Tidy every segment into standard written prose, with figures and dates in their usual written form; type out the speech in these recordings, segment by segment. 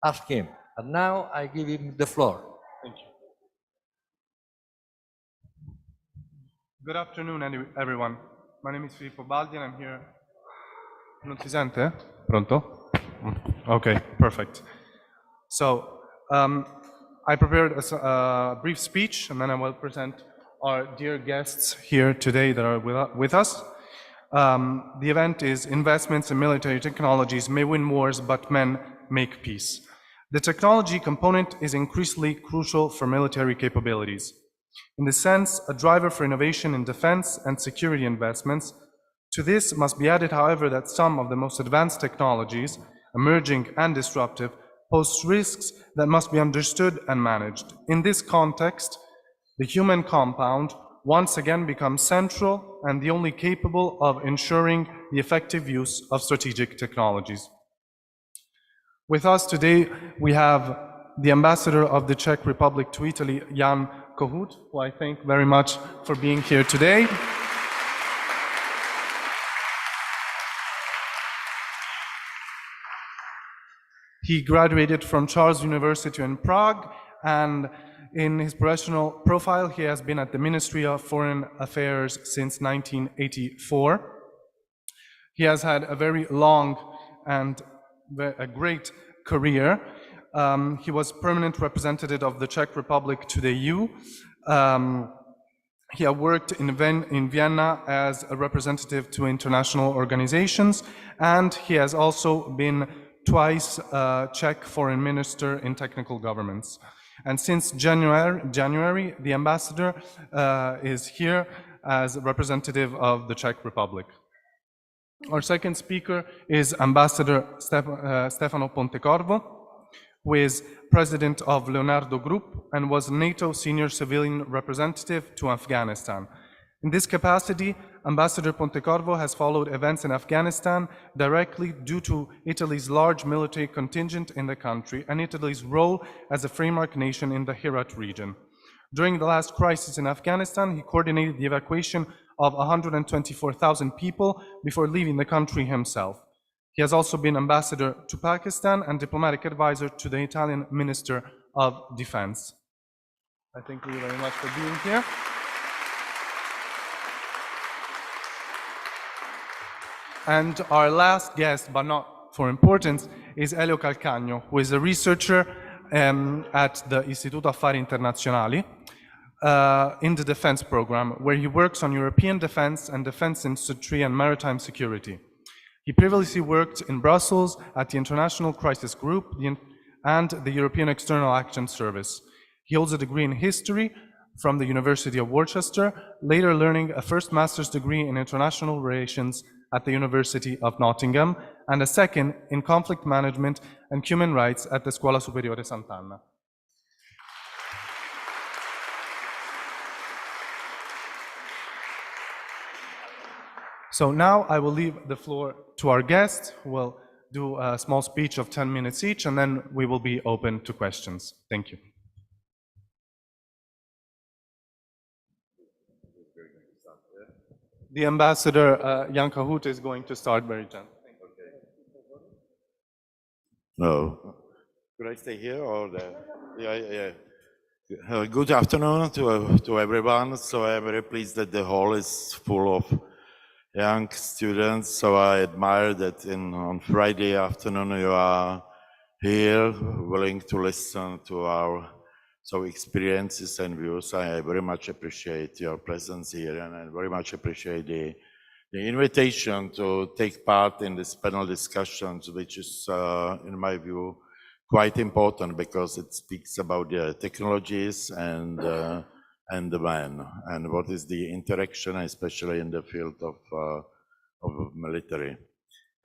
ask him. And now I give him the floor. Thank you. Good afternoon, everyone. My name is Filippo Baldi, and I'm here. Non si sente? Pronto? Okay, perfect. So, I prepared a brief speech, and then I will present our dear guests here today that are with us. The event is Investments in Military Technologies May Win Wars, but Men Make Peace. The technology component is increasingly crucial for military capabilities. In this sense, a driver for innovation in defense and security investments. To this must be added, however, that some of the most advanced technologies, emerging and disruptive, pose risks that must be understood and managed. In this context, the human compound once again becomes central and the only capable of ensuring the effective use of strategic technologies. With us today, we have the ambassador of the Czech Republic to Italy, Jan Kohut, who I thank very much for being here today. He graduated from Charles University in Prague, and in his professional profile, he has been at the Ministry of Foreign Affairs since 1984. He has had a very long and a great career. He was permanent representative of the Czech Republic to the EU. He had worked in Vienna as a representative to international organizations, and he has also been twice Czech foreign minister in technical governments. And since January, the ambassador is here as a representative of the Czech Republic. Our second speaker is Ambassador Stefano Pontecorvo, who is president of Leonardo Group and was NATO senior civilian representative to Afghanistan. In this capacity, Ambassador Pontecorvo has followed events in Afghanistan directly due to Italy's large military contingent in the country and Italy's role as a framework nation in the Herat region. During the last crisis in Afghanistan, he coordinated the evacuation of 124,000 people before leaving the country himself. He has also been ambassador to Pakistan and diplomatic advisor to the Italian Minister of Defense. I thank you very much for being here. And our last guest, but not for importance, is Elio Calcagno, who is a researcher at the Istituto Affari Internazionali in the defense program, where he works on European defense and defense industry and maritime security. He previously worked in Brussels at the International Crisis Group and the European External Action Service. He holds a degree in history from the University of Worcester, later learning a first master's degree in international relations at the University of Nottingham, and a second in conflict management and human rights at the Scuola Superiore Sant'Anna. So now I will leave the floor to our guests, who will do a small speech of 10 minutes each, and then we will be open to questions. Thank you. The ambassador, Jan Kohut, is going to start very gently. No. Could I stay here or there? Yeah. Good afternoon to everyone. So I'm very pleased that the hall is full of young students. So I admire that on Friday afternoon you are here, willing to listen to our experiences and views. I very much appreciate your presence here, and I very much appreciate the invitation to take part in this panel discussions, which is, in my view, quite important because it speaks about the technologies and the man, and what is the interaction, especially in the field of military.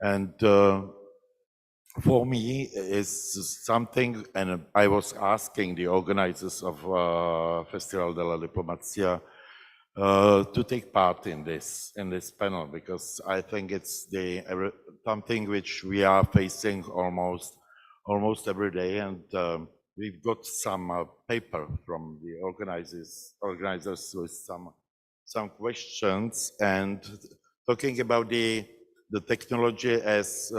And for me, it's something, and I was asking the organizers of Festival della Diplomazia to take part in this panel, because I think it's something which we are facing almost every day, and we've got some paper from the organizers with some questions, and talking about the technology as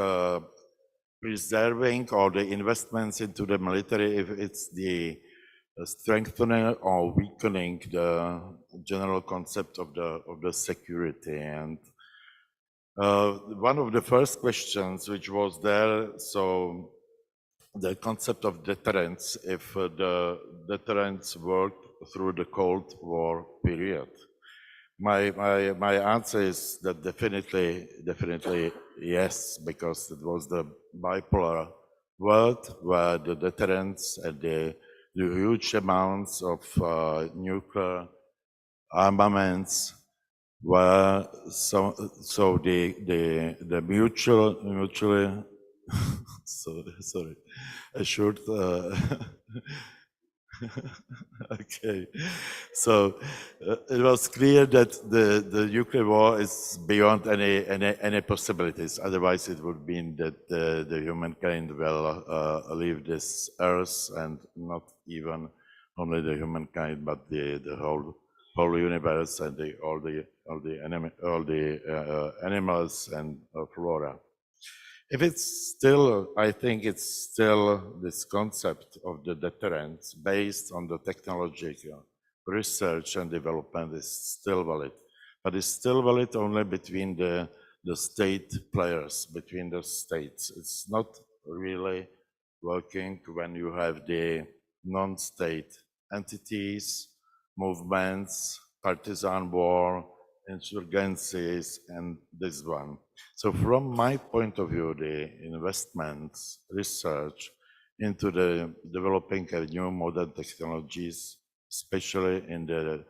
preserving or the investments into the military, if it's the strengthening or weakening the general concept of the security. And one of the first questions which was there, so the concept of deterrence, if the deterrence worked through the Cold War period. My answer is that definitely yes, because it was the bipolar world where the deterrence and the huge amounts of nuclear armaments were so the mutually sorry assured okay, so it was clear that the nuclear war is beyond any possibilities. Otherwise, it would mean that the humankind will leave this earth, and not even only the humankind, but the whole universe and all the animals and flora. If it's still, I think it's still this concept of the deterrence based on the technological research and development is still valid, but it's still valid only between the state players, between the states. It's not really working when you have the non-state entities, movements, partisan war, insurgencies, and this one. So from my point of view, the investments, research into the developing new modern technologies, especially in the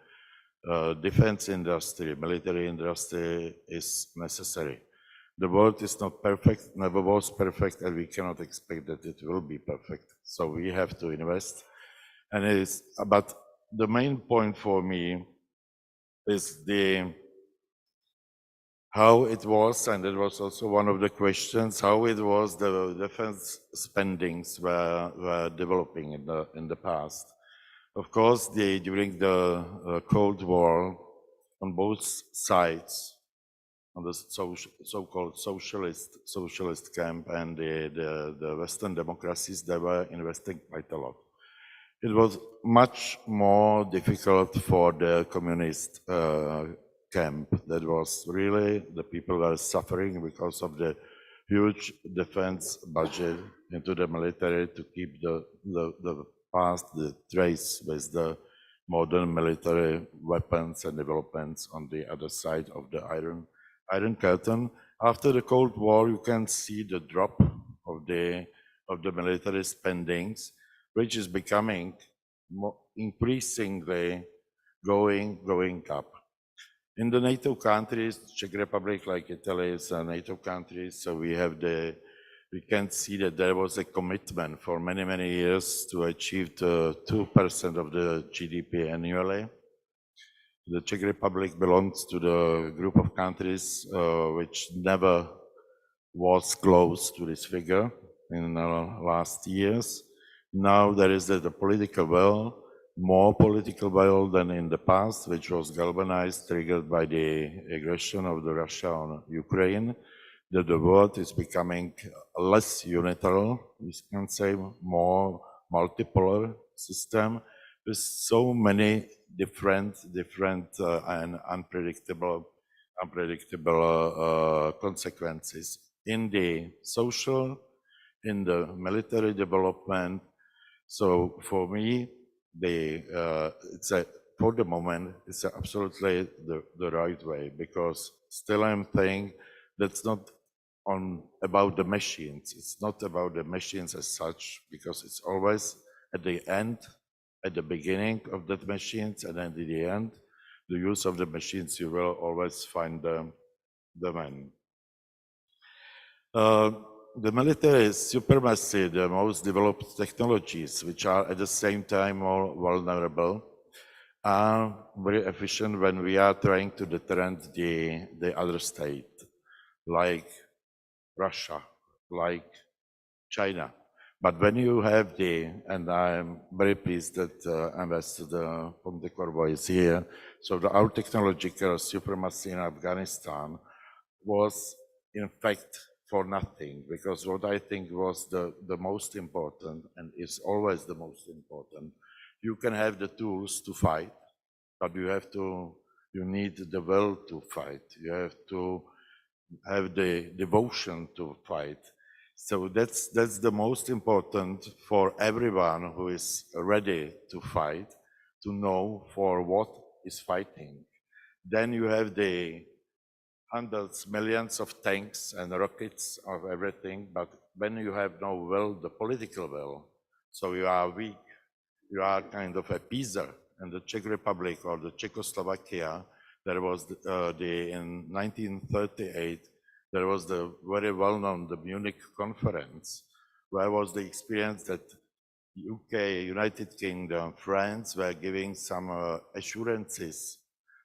defense industry, military industry, is necessary. The world is not perfect, never was perfect, and we cannot expect that it will be perfect. So we have to invest. And it is, but the main point for me is how it was, and it was also one of the questions, how it was the defense spendings were developing in the past. Of course, during the Cold War, on both sides, on the so-called socialist camp and the Western democracies, they were investing quite a lot. It was much more difficult for the communist camp. That was really, the people were suffering because of the huge defense budget into the military to keep the past, the trace with the modern military weapons and developments on the other side of the Iron Curtain. After the Cold War, you can see the drop of the military spendings, which is becoming increasingly going up. In the NATO countries, Czech Republic, like Italy, is a NATO country, so we can see that there was a commitment for many years to achieve the 2% of the GDP annually. The Czech Republic belongs to the group of countries which never was close to this figure in the last years. Now there is the political will, more political will than in the past, which was galvanized, triggered by the aggression of the Russia on Ukraine, that the world is becoming less unilateral, we can say, more multipolar system, with so many different and unpredictable consequences in the social, in the military development. So for me, for the moment, it's absolutely the right way, because still I'm saying that's not about the machines. It's not about the machines as such, because it's always at the end, at the beginning of that machines, and then at the end, the use of the machines, you will always find the man. The military supremacy, the most developed technologies, which are at the same time more vulnerable, are very efficient when we are trying to deter the other state, like Russia, like China. But when you have and I'm very pleased that Ambassador Pontecorvo is here, so our technological supremacy in Afghanistan was in fact for nothing, because what I think was the most important and is always the most important, you can have the tools to fight, but you need the will to fight. You have to have the devotion to fight. So that's the most important for everyone who is ready to fight, to know for what is fighting. Then you have the hundreds, millions of tanks and rockets of everything, but when you have no will, the political will, so you are weak, you are kind of a peaser. In the Czech Republic or the Czechoslovakia, there was in 1938, there was the very well-known the Munich conference, where was the experience that UK, United Kingdom, France were giving some assurances.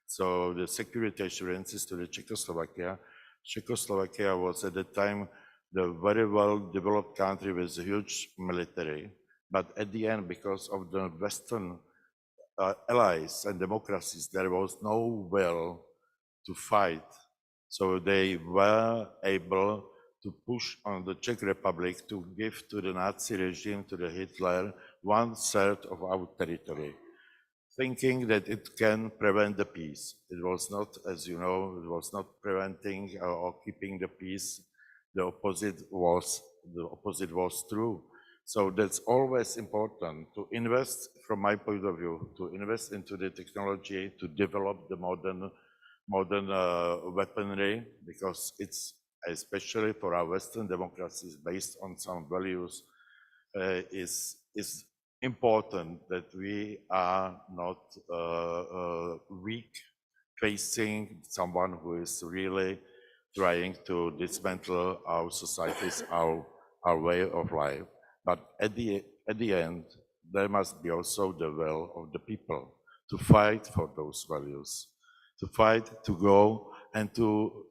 So the security assurances to the Czechoslovakia. Czechoslovakia was at the time the very well-developed country with a huge military, but at the end, because of the Western allies and democracies, there was no will to fight. So they were able to push on the Czech Republic to give to the Nazi regime, to the Hitler, 1/3 of our territory, thinking that it can prevent the peace. It was not, as you know, it was not preventing or keeping the peace. The opposite was true. So that's always important to invest, from my point of view, to invest into the technology, to develop the modern weaponry, because it's, especially for our Western democracies, based on some values, is important that we are not weak facing someone who is really trying to dismantle our societies, our way of life. But at the end, there must be also the will of the people to fight for those values, to fight, to go, and to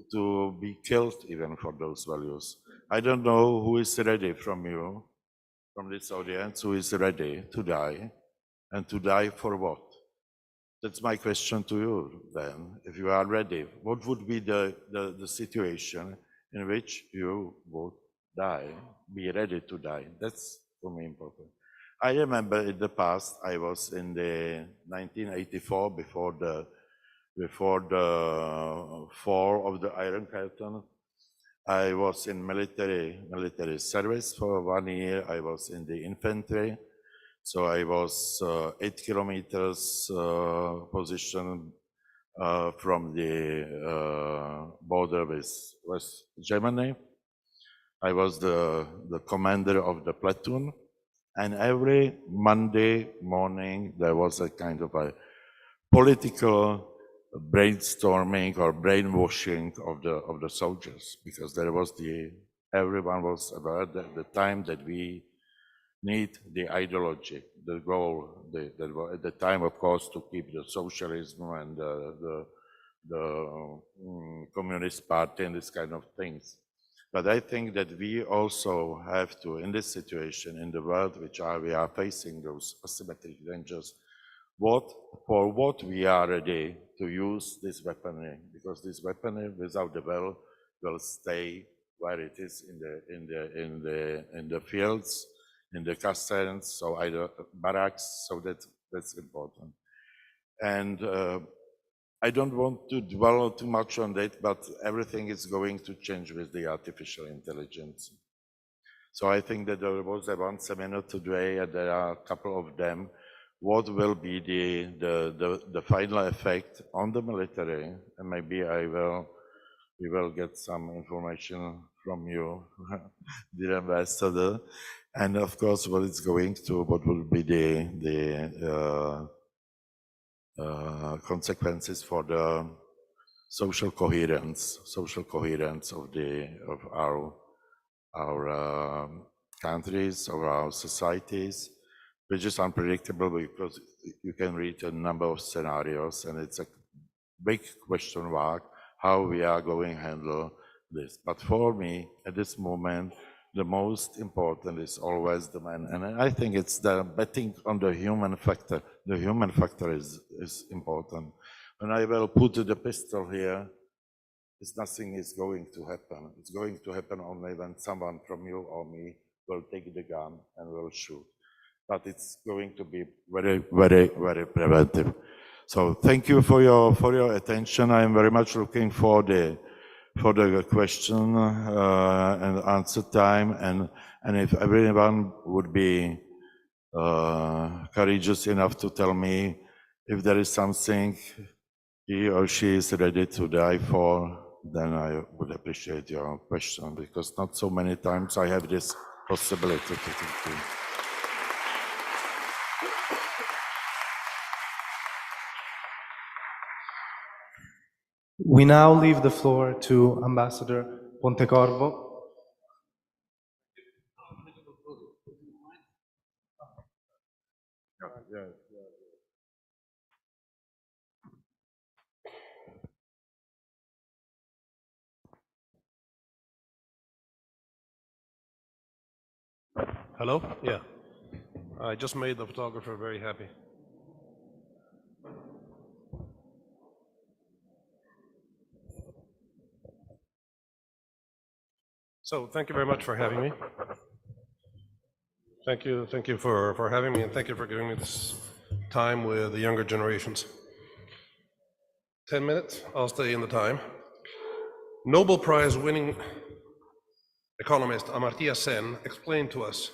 be killed even for those values. I don't know who is ready from you, from this audience, who is ready to die, and to die for what? That's my question to you then. If you are ready, what would be the situation in which you would die, be ready to die? That's for me important. I remember in the past, I was in the 1984, before the fall of the Iron Curtain. I was in military service for 1 year. I was in the infantry. So I was 8 kilometers position from the border with West Germany. I was the commander of the platoon, and every Monday morning there was a kind of a political brainstorming or brainwashing of the soldiers, because there was everyone was aware that the time that we need the ideology, the goal, at the time, of course, to keep the socialism and the Communist Party and this kind of things. But I think that we also have to, in this situation, in the world we are facing those asymmetric dangers, for what we are ready to use this weaponry, because this weaponry without the will stay where it is in the fields, in the caserns, so either barracks, so that's important. And I don't want to dwell too much on that, but everything is going to change with the artificial intelligence. So I think that there was one seminar today, and there are a couple of them. What will be the final effect on the military? And maybe we will get some information from you, dear ambassador. And of course, what will be the consequences for the social coherence of our countries, of our societies, which is unpredictable because you can read a number of scenarios, and it's a big question mark how we are going to handle this. But for me, at this moment, the most important is always the man. And I think it's the betting on the human factor. The human factor is important. When I will put the pistol here, nothing is going to happen. It's going to happen only when someone from you or me will take the gun and will shoot. But it's going to be very, very, very preventive. So thank you for your attention. I am very much looking for the question and answer time, and if everyone would be courageous enough to tell me if there is something he or she is ready to die for, then I would appreciate your question, because not so many times I have this possibility to. We now leave the floor to Ambassador Pontecorvo. Hello? Yeah. I just made the photographer very happy. So thank you very much for having me. Thank you for having me, and thank you for giving me this time with the younger generations. 10 minutes, I'll stay in the time. Nobel Prize winning economist Amartya Sen explained to us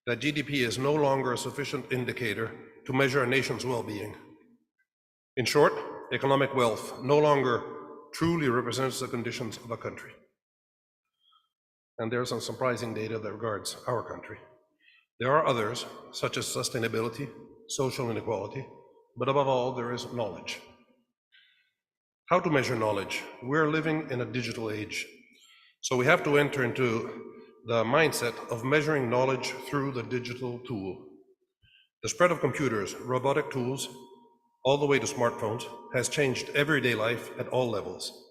that GDP is no longer a sufficient indicator to measure a nation's well-being. In short, economic wealth no longer truly represents the conditions of a country. And there's some surprising data that regards our country. There are others, such as sustainability, social inequality, but above all, there is knowledge. How to measure knowledge? We're living in a digital age, so we have to enter into the mindset of measuring knowledge through the digital tool. The spread of computers, robotic tools, all the way to smartphones, has changed everyday life at all levels.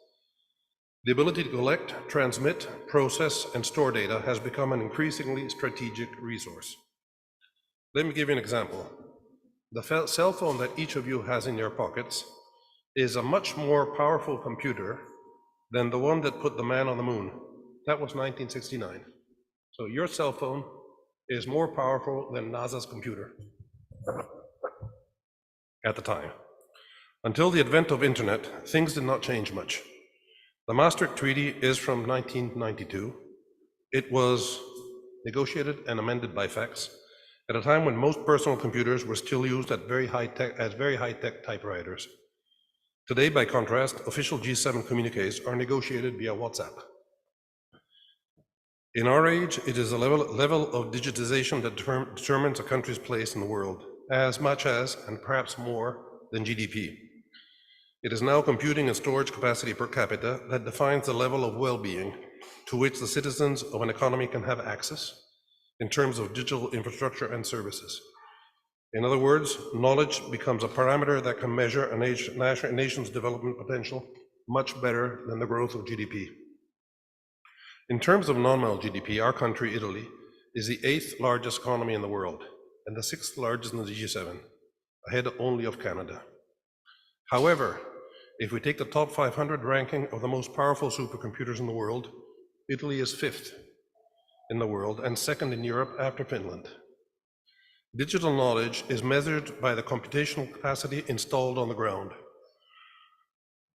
The ability to collect, transmit, process, and store data has become an increasingly strategic resource. Let me give you an example. The cell phone that each of you has in your pockets is a much more powerful computer than the one that put the man on the moon. That was 1969. So your cell phone is more powerful than NASA's computer at the time. Until the advent of internet, things did not change much. The Maastricht Treaty is from 1992. It was negotiated and amended by fax at a time when most personal computers were still used as very high-tech typewriters. Today, by contrast, official G7 communiques are negotiated via WhatsApp. In our age, it is a level of digitization that determines a country's place in the world, as much as, and perhaps more, than GDP. It is now computing and storage capacity per capita that defines the level of well-being to which the citizens of an economy can have access in terms of digital infrastructure and services. In other words, knowledge becomes a parameter that can measure a nation's development potential much better than the growth of GDP. In terms of nominal GDP, our country, Italy, is the 8th largest economy in the world and the 6th largest in the G7, ahead only of Canada. However, if we take the top 500 ranking of the most powerful supercomputers in the world, Italy is 5th in the world and 2nd in Europe after Finland. Digital knowledge is measured by the computational capacity installed on the ground.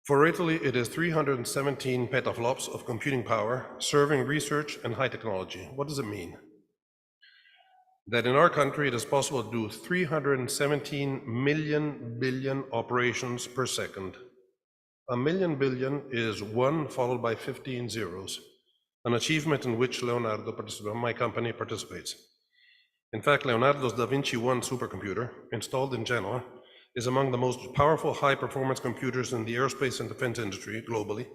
For Italy, it is 317 petaflops of computing power, serving research and high technology. What does it mean? That in our country, it is possible to do 317 million billion operations per second. A million billion is 1 followed by 15 zeros, an achievement in which Leonardo, my company, participates. In fact, Leonardo's Da Vinci 1 supercomputer, installed in Genoa, is among the most powerful high-performance computers in the aerospace and defense industry globally,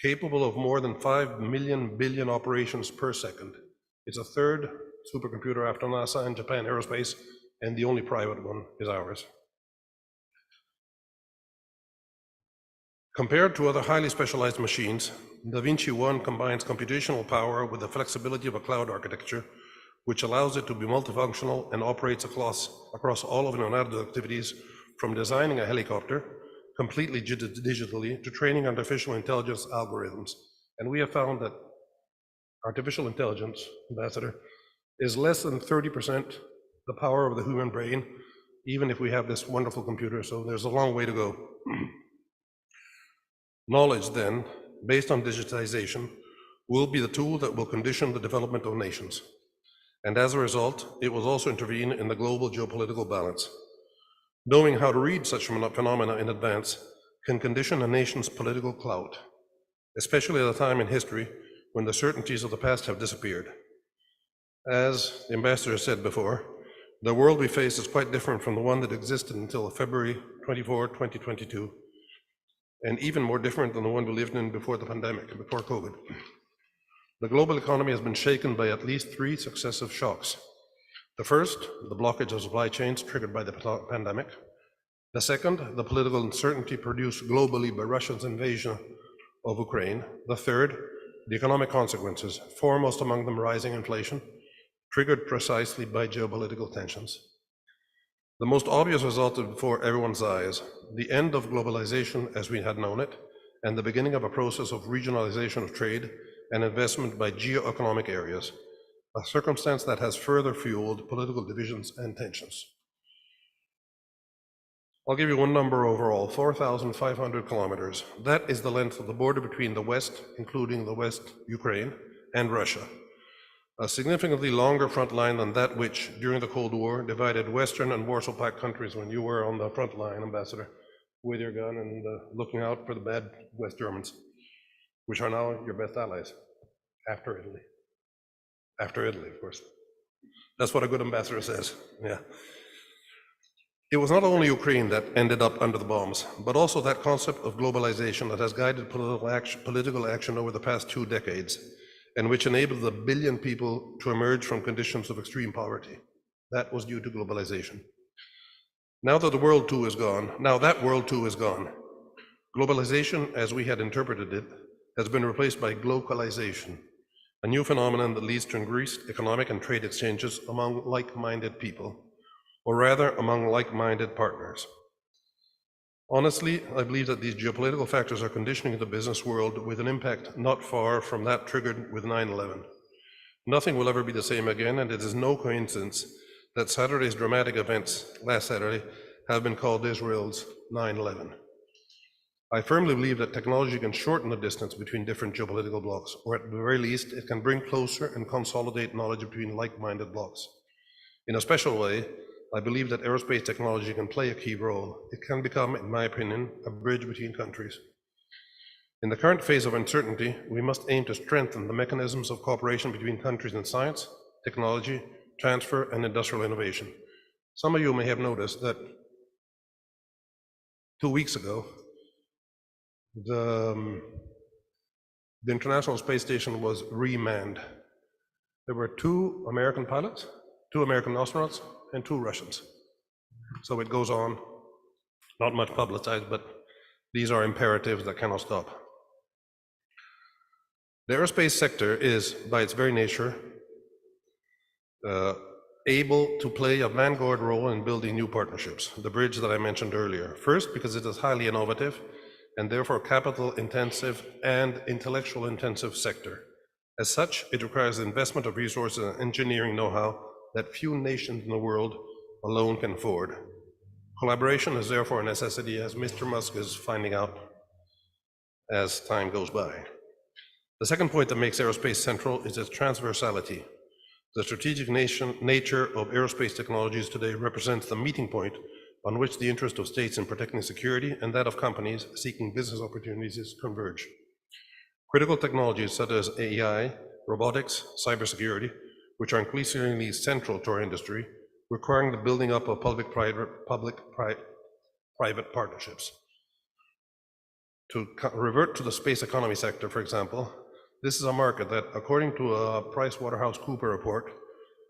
capable of more than 5 million billion operations per second. It's a third supercomputer after NASA and Japan Aerospace, and the only private one is ours. Compared to other highly specialized machines, Da Vinci 1 combines computational power with the flexibility of a cloud architecture, which allows it to be multifunctional and operates across all of Leonardo's activities, from designing a helicopter completely digitally to training artificial intelligence algorithms. And we have found that artificial intelligence, Ambassador, is less than 30% the power of the human brain, even if we have this wonderful computer, so there's a long way to go. Knowledge, then, based on digitization, will be the tool that will condition the development of nations. And as a result, it will also intervene in the global geopolitical balance. Knowing how to read such phenomena in advance can condition a nation's political clout, especially at a time in history when the certainties of the past have disappeared. As the ambassador said before, the world we face is quite different from the one that existed until February 24, 2022, and even more different than the one we lived in before the pandemic, before COVID. The global economy has been shaken by at least 3 successive shocks. The first, the blockage of supply chains triggered by the pandemic. The second, the political uncertainty produced globally by Russia's invasion of Ukraine. The third, the economic consequences, foremost among them rising inflation, triggered precisely by geopolitical tensions. The most obvious result is before everyone's eyes, the end of globalization as we had known it, and the beginning of a process of regionalization of trade and investment by geo-economic areas, a circumstance that has further fueled political divisions and tensions. I'll give you one number overall, 4,500 kilometers. That is the length of the border between the West, including the West, Ukraine, and Russia. A significantly longer front line than that which, during the Cold War, divided Western and Warsaw Pact countries when you were on the front line, Ambassador, with your gun and looking out for the bad West Germans, which are now your best allies, after Italy. After Italy, of course. That's what a good ambassador says, yeah. It was not only Ukraine that ended up under the bombs, but also that concept of globalization that has guided political action over the past 2 decades, and which enabled a billion people to emerge from conditions of extreme poverty. That was due to globalization. Now that world too is gone, globalization, as we had interpreted it, has been replaced by glocalization, a new phenomenon that leads to increased economic and trade exchanges among like-minded people, or rather among like-minded partners. Honestly, I believe that these geopolitical factors are conditioning the business world with an impact not far from that triggered with 9/11. Nothing will ever be the same again, and it is no coincidence that Saturday's dramatic events last Saturday have been called Israel's 9/11. I firmly believe that technology can shorten the distance between different geopolitical blocs, or at the very least, it can bring closer and consolidate knowledge between like-minded blocs. In a special way, I believe that aerospace technology can play a key role. It can become, in my opinion, a bridge between countries. In the current phase of uncertainty, we must aim to strengthen the mechanisms of cooperation between countries in science, technology, transfer, and industrial innovation. Some of you may have noticed that 2 weeks ago, the International Space Station was remanned. There were 2 American pilots, 2 American astronauts, and 2 Russians. So it goes on, not much publicized, but these are imperatives that cannot stop. The aerospace sector is, by its very nature, able to play a vanguard role in building new partnerships, the bridge that I mentioned earlier. First, because it is highly innovative and therefore capital intensive and intellectual intensive sector. As such, it requires the investment of resources and engineering know-how that few nations in the world alone can afford. Collaboration is therefore a necessity, as Mr. Musk is finding out as time goes by. The second point that makes aerospace central is its transversality. The strategic nature of aerospace technologies today represents the meeting point on which the interest of states in protecting security and that of companies seeking business opportunities converge. Critical technologies such as AI, robotics, cybersecurity, which are increasingly central to our industry, requiring the building up of public-private partnerships. To revert to the space economy sector, for example, this is a market that, according to a PricewaterhouseCoopers report,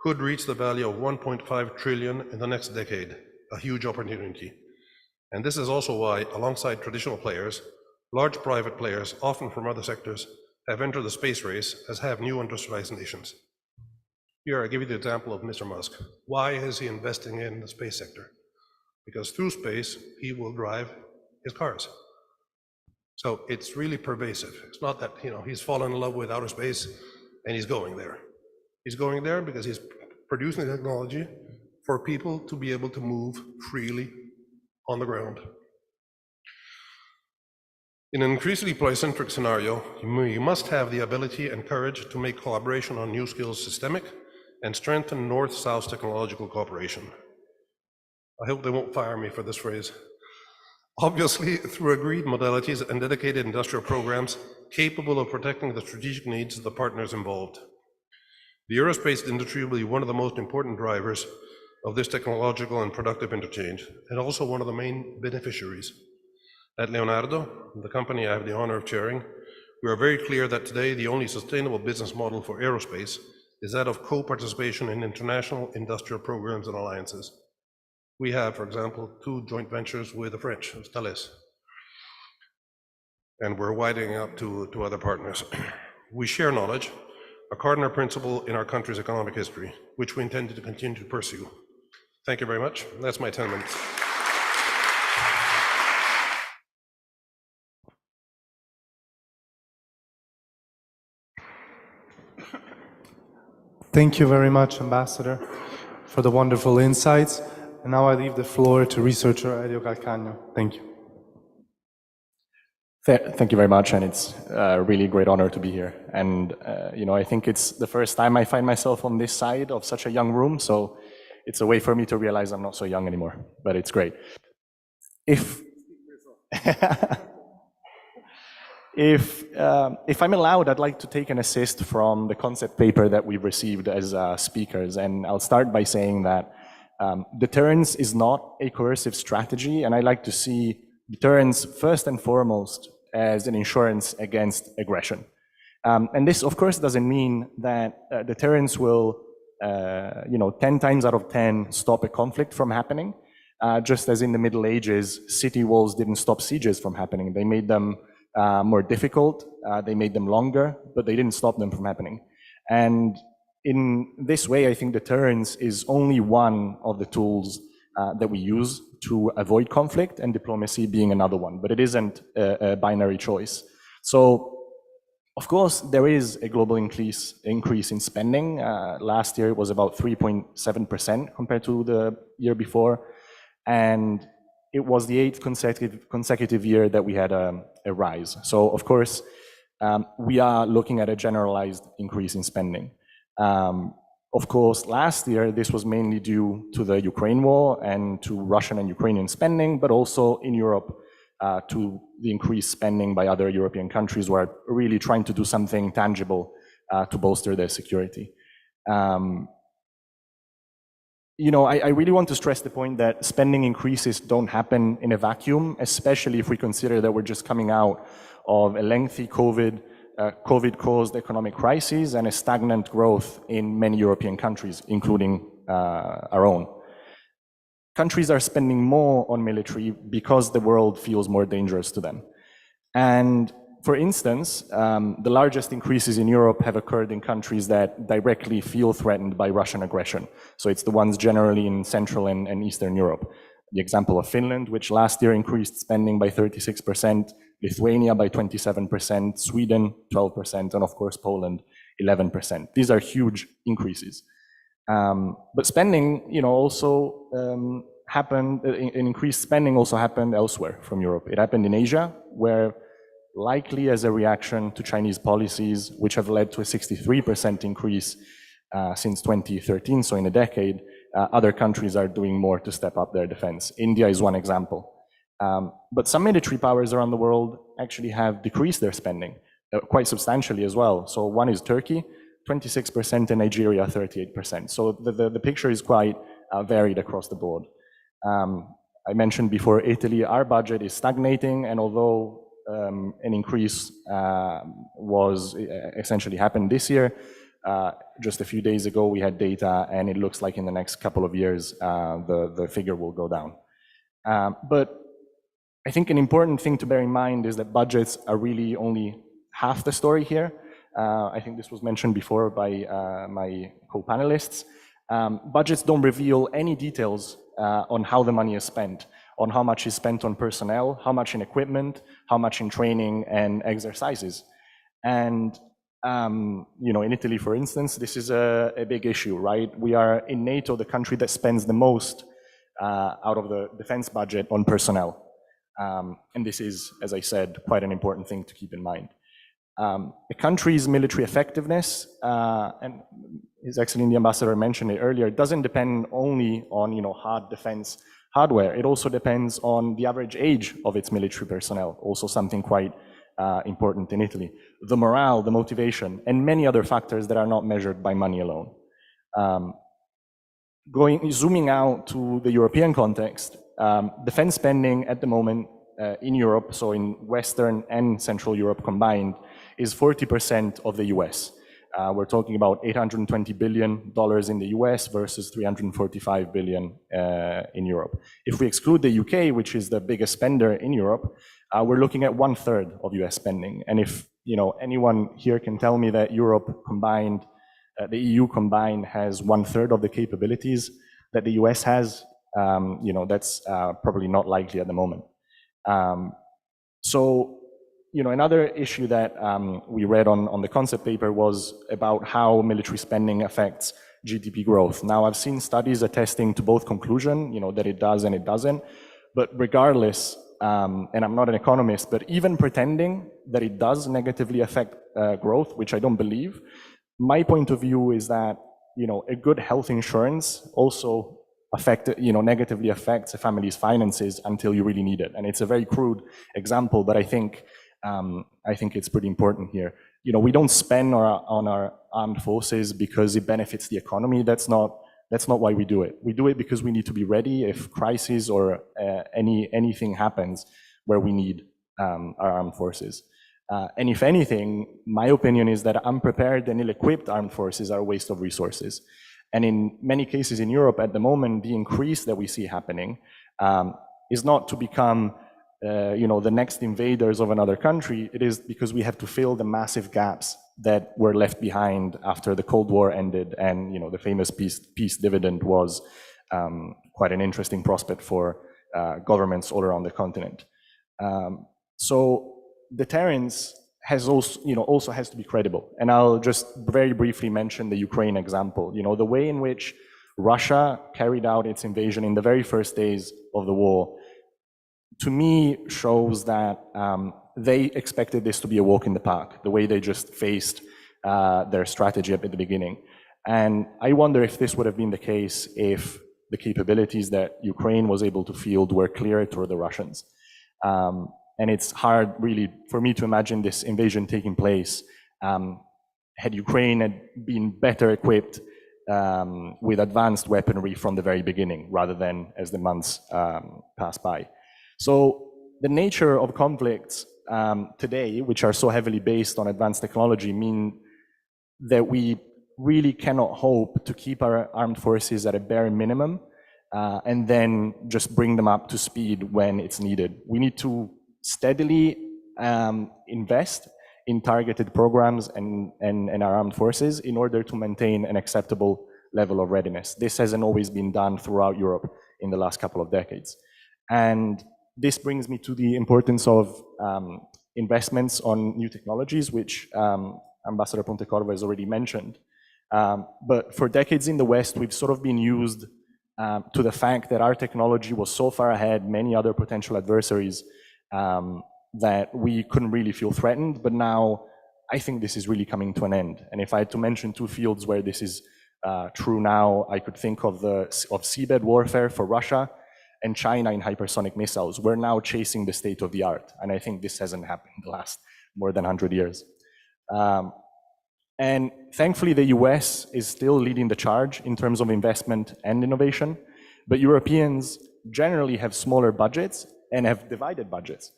could reach the value of 1.5 trillion in the next decade, a huge opportunity. And this is also why, alongside traditional players, large private players, often from other sectors, have entered the space race, as have new industrialized nations. Here, I give you the example of Mr. Musk. Why is he investing in the space sector? Because through space, he will drive his cars. So it's really pervasive. It's not that, he's fallen in love with outer space and he's going there. He's going there because he's producing technology for people to be able to move freely on the ground. In an increasingly polycentric scenario, you must have the ability and courage to make collaboration on new skills systemic and strengthen North-South technological cooperation. I hope they won't fire me for this phrase. Obviously, through agreed modalities and dedicated industrial programs capable of protecting the strategic needs of the partners involved. The aerospace industry will be one of the most important drivers of this technological and productive interchange, and also one of the main beneficiaries. At Leonardo, the company I have the honor of chairing, we are very clear that today the only sustainable business model for aerospace is that of co-participation in international industrial programs and alliances. We have, for example, 2 joint ventures with the French, Thales, and we're widening up to other partners. We share knowledge, a cardinal principle in our country's economic history, which we intend to continue to pursue. Thank you very much. That's my 10 minutes. Thank you very much, Ambassador, for the wonderful insights. And now I leave the floor to researcher Elio Calcagno. Thank you. Thank you very much, and it's a really great honor to be here. And I think it's the first time I find myself on this side of such a young room, so it's a way for me to realize I'm not so young anymore, but it's great. If I'm allowed, I'd like to take an assist from the concept paper that we received as speakers, and I'll start by saying that deterrence is not a coercive strategy, and I like to see deterrence first and foremost as an insurance against aggression. And this, of course, doesn't mean that deterrence will, 10 times out of 10 stop a conflict from happening. Just as in the Middle Ages, city walls didn't stop sieges from happening. They made them more difficult, they made them longer, but they didn't stop them from happening. And in this way, I think deterrence is only one of the tools that we use to avoid conflict, and diplomacy being another one, but it isn't a binary choice. So, of course, there is a global increase in spending. Last year it was about 3.7% compared to the year before, and it was the 8th consecutive year that we had a rise. So, of course, we are looking at a generalized increase in spending. Of course, last year, this was mainly due to the Ukraine war and to Russian and Ukrainian spending, but also in Europe to the increased spending by other European countries who are really trying to do something tangible to bolster their security. I really want to stress the point that spending increases don't happen in a vacuum, especially if we consider that we're just coming out of a lengthy COVID-caused economic crisis and a stagnant growth in many European countries, including our own. Countries are spending more on military because the world feels more dangerous to them. And for instance, the largest increases in Europe have occurred in countries that directly feel threatened by Russian aggression. So it's the ones generally in Central and Eastern Europe. The example of Finland, which last year increased spending by 36%, Lithuania by 27%, Sweden 12%, and of course Poland 11%. These are huge increases. But spending, also happened, increased spending also happened elsewhere from Europe. It happened in Asia, where likely as a reaction to Chinese policies, which have led to a 63% increase since 2013, so in a decade, other countries are doing more to step up their defense. India is one example. But some military powers around the world actually have decreased their spending quite substantially as well. So one is Turkey, 26%, and Nigeria, 38%. So the picture is quite varied across the board. I mentioned before Italy, our budget is stagnating, and although an increase was essentially happened this year, just a few days ago we had data, and it looks like in the next couple of years the figure will go down. But I think an important thing to bear in mind is that budgets are really only half the story here. I think this was mentioned before by my co-panelists. Budgets don't reveal any details on how the money is spent. on how much is spent on personnel, how much in equipment, how much in training and exercises. And in Italy, for instance, this is a big issue, right? We are in NATO, the country that spends the most out of the defense budget on personnel. And this is, as I said, quite an important thing to keep in mind. A country's military effectiveness, and His Excellency the Ambassador mentioned it earlier, doesn't depend only on hard defense hardware. It also depends on the average age of its military personnel, also something quite important in Italy. The morale, the motivation, and many other factors that are not measured by money alone. Zooming out to the European context, defense spending at the moment in Europe, so in Western and Central Europe combined, is 40% of the US. We're talking about $820 billion in the US versus $345 billion in Europe. If we exclude the UK, which is the biggest spender in Europe, we're looking at 1/3 of US spending. And if anyone here can tell me that Europe combined, the EU combined has 1/3 of the capabilities that the US has, that's probably not likely at the moment. Another issue that we read on the concept paper was about how military spending affects GDP growth. Now, I've seen studies attesting to both conclusion, that it does and it doesn't. But regardless, and I'm not an economist, but even pretending that it does negatively affect growth, which I don't believe, my point of view is that, a good health insurance also negatively affects a family's finances until you really need it. And it's a very crude example, but I think it's pretty important here. We don't spend on our armed forces because it benefits the economy. That's not why we do it. We do it because we need to be ready if crisis or anything happens where we need our armed forces. And if anything, my opinion is that unprepared and ill-equipped armed forces are a waste of resources. And in many cases in Europe at the moment, the increase that we see happening is not to become the next invaders of another country. It is because we have to fill the massive gaps that were left behind after the Cold War ended, and the famous peace dividend was quite an interesting prospect for governments all around the continent. So deterrence also has to be credible, and I'll just very briefly mention the Ukraine example. The way in which Russia carried out its invasion in the very first days of the war, to me, shows that they expected this to be a walk in the park, the way they just faced their strategy at the beginning. And I wonder if this would have been the case if the capabilities that Ukraine was able to field were clearer to the Russians. And it's hard, really, for me to imagine this invasion taking place had Ukraine been better equipped with advanced weaponry from the very beginning, rather than as the months pass by. So the nature of conflicts today, which are so heavily based on advanced technology, mean that we really cannot hope to keep our armed forces at a bare minimum and then just bring them up to speed when it's needed. We need to steadily invest in targeted programs and our armed forces in order to maintain an acceptable level of readiness. This hasn't always been done throughout Europe in the last couple of decades. And this brings me to the importance of investments on new technologies, which Ambassador Pontecorvo has already mentioned. But for decades in the West, we've sort of been used to the fact that our technology was so far ahead many other potential adversaries that we couldn't really feel threatened. But now, I think this is really coming to an end. And if I had to mention two fields where this is true now, I could think of seabed warfare for Russia and China in hypersonic missiles. We're now chasing the state of the art. And I think this hasn't happened in the last more than 100 years. And thankfully, the US is still leading the charge in terms of investment and innovation. But Europeans generally have smaller budgets and have divided budgets.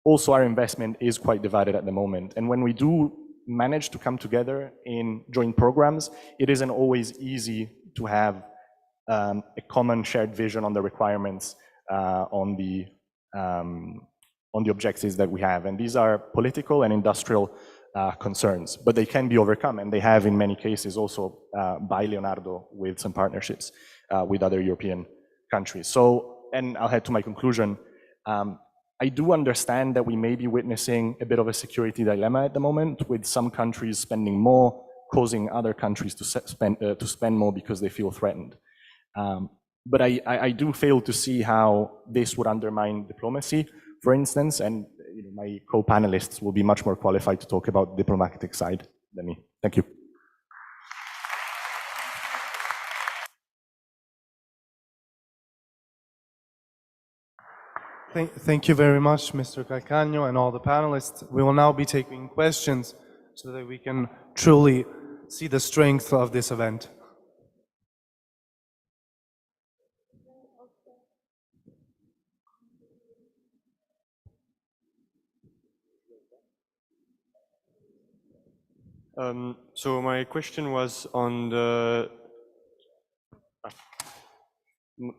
Also, our investment is quite divided at the moment. And when we do manage to come together in joint programs, it isn't always easy to have a common shared vision on the requirements, on the objectives that we have. And these are political and industrial concerns, but they can be overcome, and they have in many cases also by Leonardo with some partnerships with other European countries. So, and I'll head to my conclusion. I do understand that we may be witnessing a bit of a security dilemma at the moment, with some countries spending more, causing other countries to spend more because they feel threatened. But I do fail to see how this would undermine diplomacy, for instance, and my co-panelists will be much more qualified to talk about the diplomatic side than me. Thank you. Thank you very much, Mr. Calcagno and all the panelists. We will now be taking questions so that we can truly see the strength of this event. So my question was on the.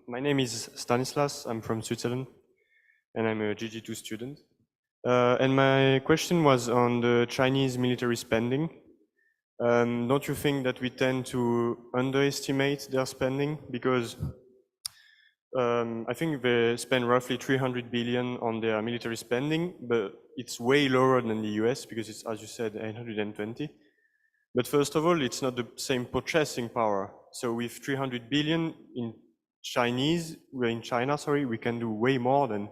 My name is Stanislas. I'm from Switzerland, and I'm a GG2 student. And my question was on the Chinese military spending. Don't you think that we tend to underestimate their spending? Because I think they spend roughly 300 billion on their military spending, but it's way lower than the US because it's, as you said, 820. But first of all, it's not the same purchasing power. So with 300 billion in China, we can do way more than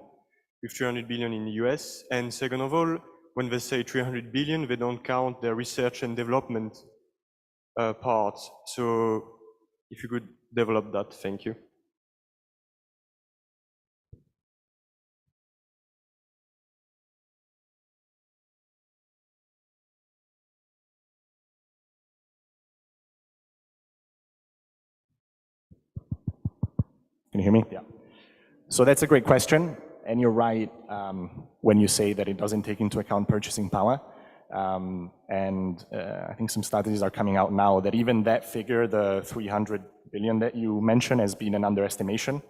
with 300 billion in the US. And second of all, when they say 300 billion, they don't count their research and development part. So if you could develop that, thank you. Can you hear me? Yeah. So that's a great question, and you're right when you say that it doesn't take into account purchasing power. I think some studies are coming out now that even that figure, the 300 billion that you mentioned, has been an underestimation.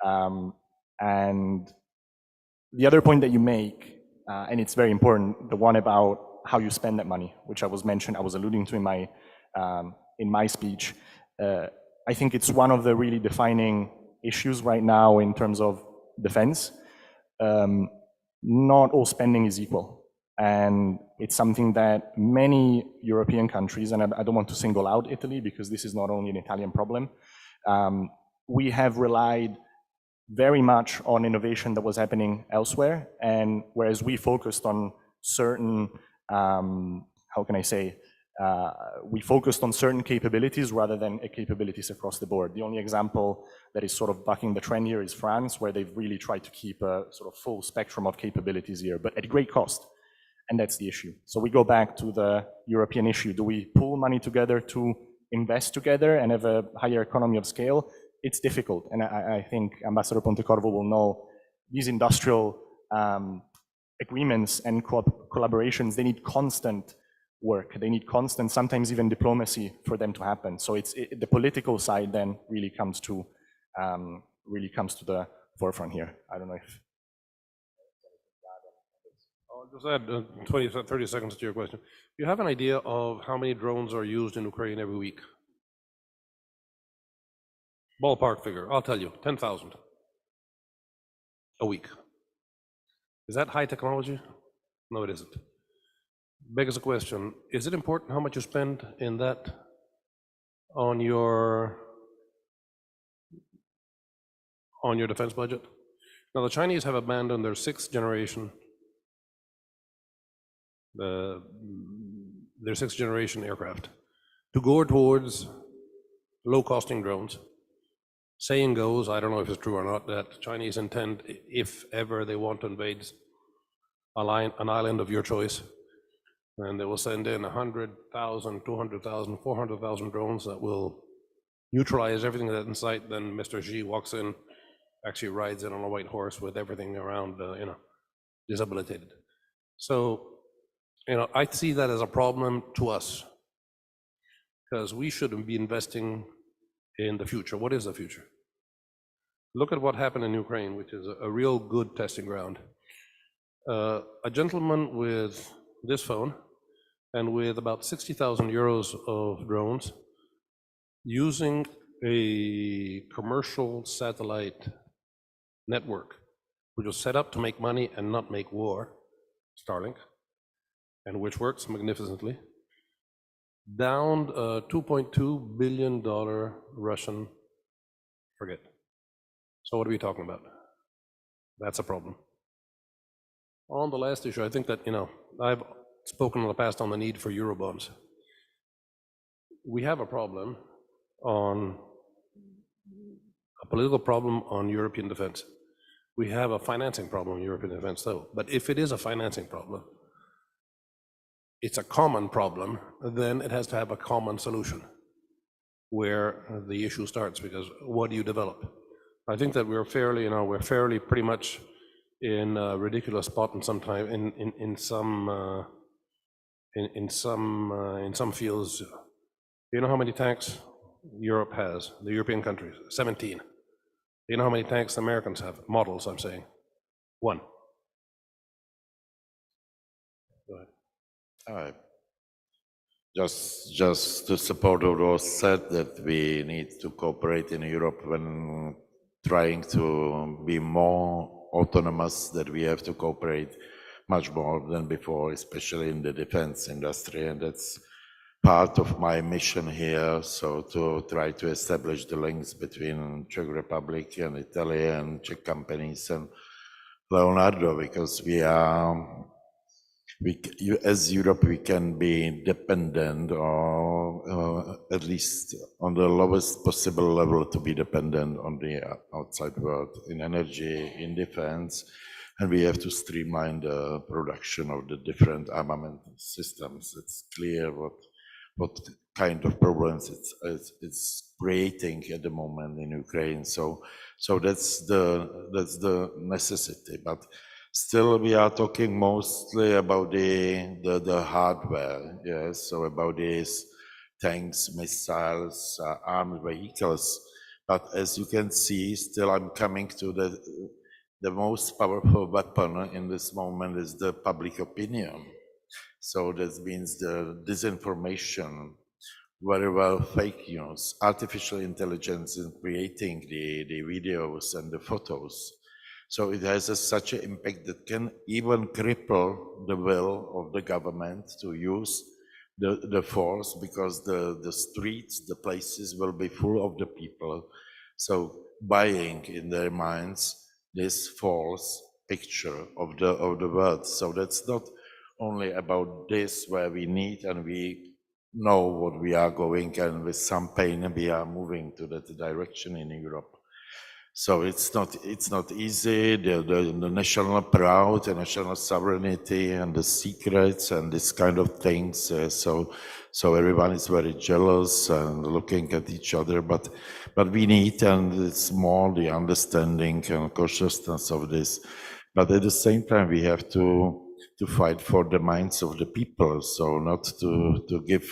And the other point that you make, and it's very important, the one about how you spend that money, which I was alluding to in my speech. I think it's one of the really defining issues right now in terms of defense. Not all spending is equal. And it's something that many European countries, and I don't want to single out Italy because this is not only an Italian problem, we have relied very much on innovation that was happening elsewhere. And whereas we focused on certain, we focused on certain capabilities rather than capabilities across the board. The only example that is sort of bucking the trend here is France, where they've really tried to keep a sort of full spectrum of capabilities here, but at great cost. And that's the issue. So we go back to the European issue. Do we pool money together to invest together and have a higher economy of scale? It's difficult. And I think Ambassador Pontecorvo will know these industrial agreements and collaborations, they need constant work. They need constant, sometimes even diplomacy for them to happen. So the political side then really comes to the forefront here. I don't know if. I'll just add 30 seconds to your question. Do you have an idea of how many drones are used in Ukraine every week? Ballpark figure, I'll tell you, 10,000 a week. Is that high technology? No, it isn't. Begs the question, is it important how much you spend in that on your defense budget? Now, the Chinese have abandoned their sixth generation aircraft to go towards low-costing drones. Saying goes, I don't know if it's true or not, that Chinese intend, if ever they want to invade an island of your choice, and they will send in 100,000, 200,000, 400,000 drones that will neutralize everything that's in sight. Then Mr. Xi walks in, actually rides in on a white horse with everything around, disabilitated. So, I see that as a problem to us, because we shouldn't be investing in the future. What is the future? Look at what happened in Ukraine, which is a real good testing ground. A gentleman with this phone and with about 60,000 euros of drones, using a commercial satellite network, which was set up to make money and not make war, Starlink, and which works magnificently, downed a $2.2 billion Russian frigate. So what are we talking about? That's a problem. On the last issue, I think that, I've spoken in the past on the need for Eurobonds. We have a problem a political problem on European defense. We have a financing problem on European defense though. But if it is a financing problem, it's a common problem, then it has to have a common solution where the issue starts, because what do you develop? I think that we're fairly pretty much in a ridiculous spot in some fields. You know how many tanks Europe has, the European countries? 17. You know how many tanks the Americans have? Models, I'm saying. 1. Go ahead. All right. Just to support what was said, that we need to cooperate in Europe when trying to be more autonomous, that we have to cooperate much more than before, especially in the defense industry, and that's part of my mission here, so to try to establish the links between Czech Republic and Italy and Czech companies and Leonardo, because as Europe, we can be dependent, or at least on the lowest possible level to be dependent on the outside world in energy, in defense, and we have to streamline the production of the different armament systems. It's clear what kind of problems it's creating at the moment in Ukraine. So that's the necessity. But still, we are talking mostly about the hardware, yes. So about these tanks, missiles, armed vehicles. But as you can see, still I'm coming to the most powerful weapon in this moment is the public opinion. So that means the disinformation, very well fake news, artificial intelligence in creating the videos and the photos. So it has such an impact that can even cripple the will of the government to use the force, because the streets, the places will be full of the people. So buying in their minds this false picture of the world. So that's not only about this where we need and we know what we are going, and with some pain we are moving to that direction in Europe. So it's not easy, the national pride and national sovereignty and the secrets and this kind of things. So everyone is very jealous and looking at each other, but we need, and it's more the understanding and consciousness of this. But at the same time, we have to fight for the minds of the people. So not to give,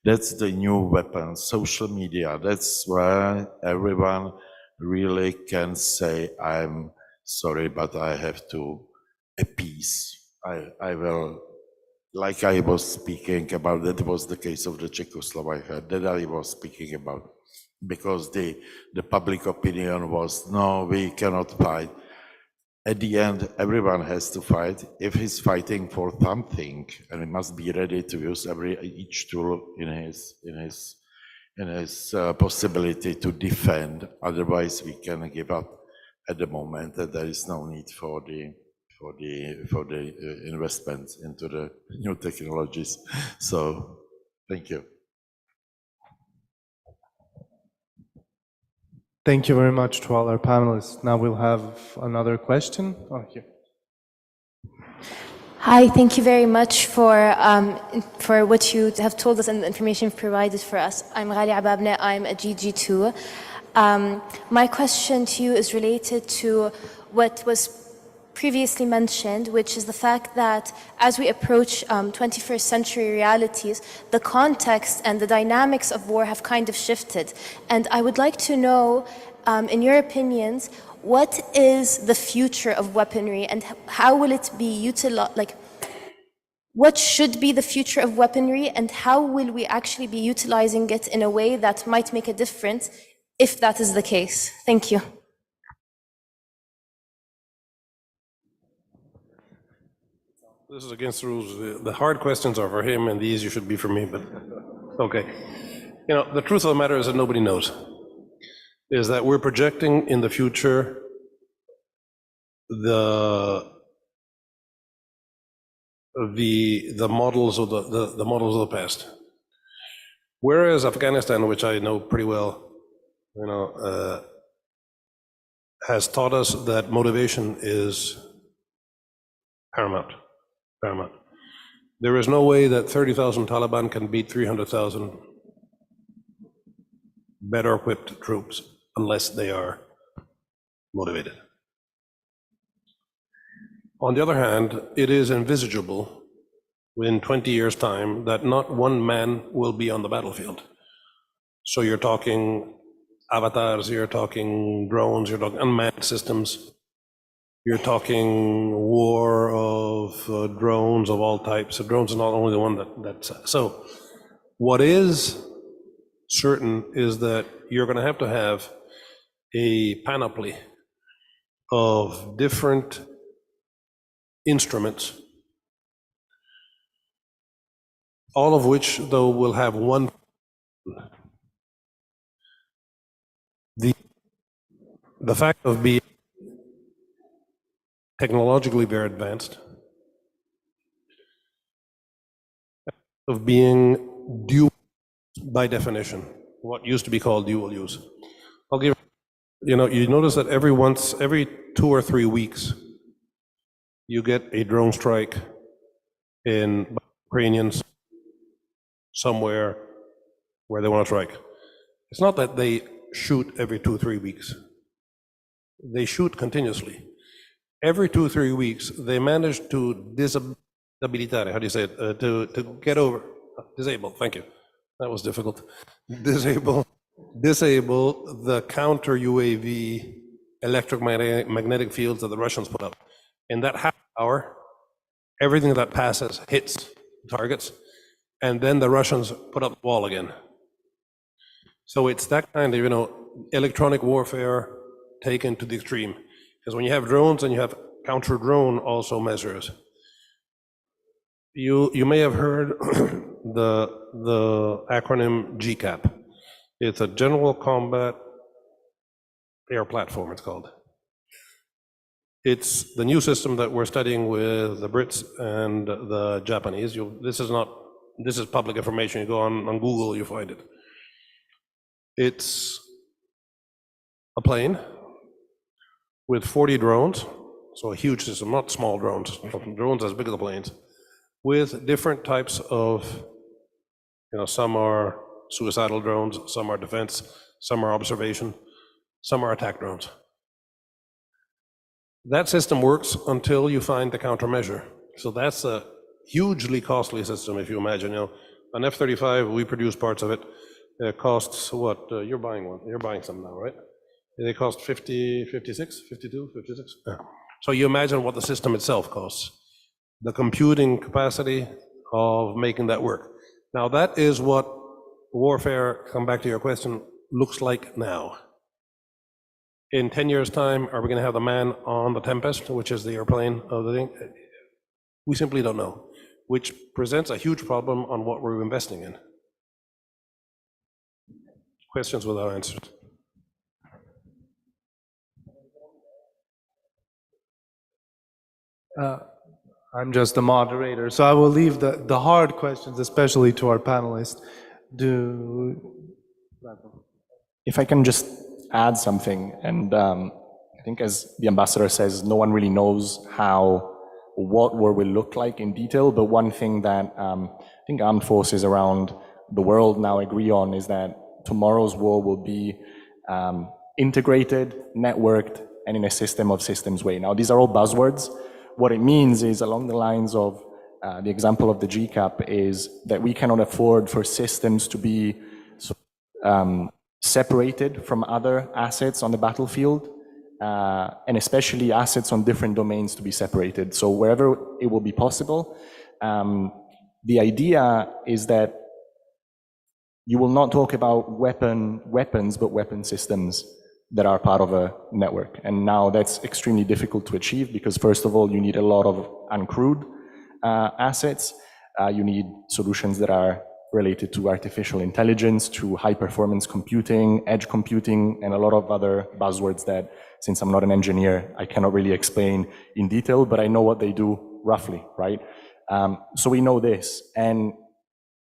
that's the new weapon, social media. That's where everyone really can say, I'm sorry, but I have to appease. I will, like I was speaking about, that was the case of the Czechoslovakia, that I was speaking about, because the public opinion was, no, we cannot fight. At the end, everyone has to fight. If he's fighting for something, and he must be ready to use each tool in his possibility to defend. Otherwise, we can give up at the moment that there is no need for the investments into the new technologies. So, thank you. Thank you very much to all our panelists. Now we'll have another question. Oh, here. Hi, thank you very much for what you have told us and the information you've provided for us. I'm Ghali Ababne, I'm a GG2. My question to you is related to what was previously mentioned, which is the fact that as we approach 21st century realities, the context and the dynamics of war have kind of shifted. And I would like to know, in your opinions, what is the future of weaponry and how will it be utilized? Like, what should be the future of weaponry and how will we actually be utilizing it in a way that might make a difference if that is the case? Thank you. This is against the rules. The hard questions are for him, and the easy should be for me, but okay. You know, the truth of the matter is that nobody knows. Is that we're projecting in the future the models of the models of the past. Whereas Afghanistan, which I know pretty well, you know, has taught us that motivation is paramount. There is no way that 30,000 Taliban can beat 300,000 better equipped troops unless they are motivated. On the other hand, it is envisageable in 20 years' time that not one man will be on the battlefield. So you're talking avatars, you're talking drones, you're talking unmanned systems, you're talking war of drones of all types. So drones are not only the one that's so what is certain is that you're going to have a panoply of different instruments, all of which, though, will have one. The fact of being technologically very advanced, of being dual by definition, what used to be called dual use. I'll give, you know, you notice that every 2 or 3 weeks, you get a drone strike in Ukrainians somewhere where they want to strike. It's not that they shoot every 2 or 3 weeks. They shoot continuously. Every 2 or 3 weeks, they manage to disabilitare, how do you say it? To get over, disable, thank you. That was difficult. Disable the counter UAV electromagnetic fields that the Russians put up. In that half hour, everything that passes hits targets, and then the Russians put up the wall again. So it's that kind of, you know, electronic warfare taken to the extreme. Because when you have drones and you have counter drone also measures, you may have heard the acronym GCAP. It's a General Combat Air Platform, it's called. It's the new system that we're studying with the Brits and the Japanese. This is public information. You go on Google, you find it. It's a plane with 40 drones, so a huge system, not small drones, drones as big as the planes, with different types of, you know, some are suicidal drones, some are defense, some are observation, some are attack drones. That system works until you find the countermeasure. So that's a hugely costly system, if you imagine. You know, an F-35, we produce parts of it. It costs what? You're buying one. You're buying some now, right? They cost 50, 56, 52, 56. Yeah. So you imagine what the system itself costs. The computing capacity of making that work. Now that is what warfare, come back to your question, looks like now. In 10 years' time, are we going to have the man on the Tempest, which is the airplane of the thing? We simply don't know, which presents a huge problem on what we're investing in. Questions without answers. I'm just a moderator, so I will leave the hard questions, especially to our panelists. If I can just add something, and I think as the ambassador says, no one really knows what war will look like in detail, but one thing that I think armed forces around the world now agree on is that tomorrow's war will be integrated, networked, and in a system of systems way. Now, these are all buzzwords. What it means is along the lines of the example of the GCAP is that we cannot afford for systems to be separated from other assets on the battlefield, and especially assets on different domains to be separated. So wherever it will be possible, the idea is that You will not talk about weapons, but weapon systems that are part of a network. And now that's extremely difficult to achieve because first of all, you need a lot of uncrewed assets. You need solutions that are related to artificial intelligence, to high performance computing, edge computing, and a lot of other buzzwords that, since I'm not an engineer, I cannot really explain in detail, but I know what they do roughly, right? So we know this. And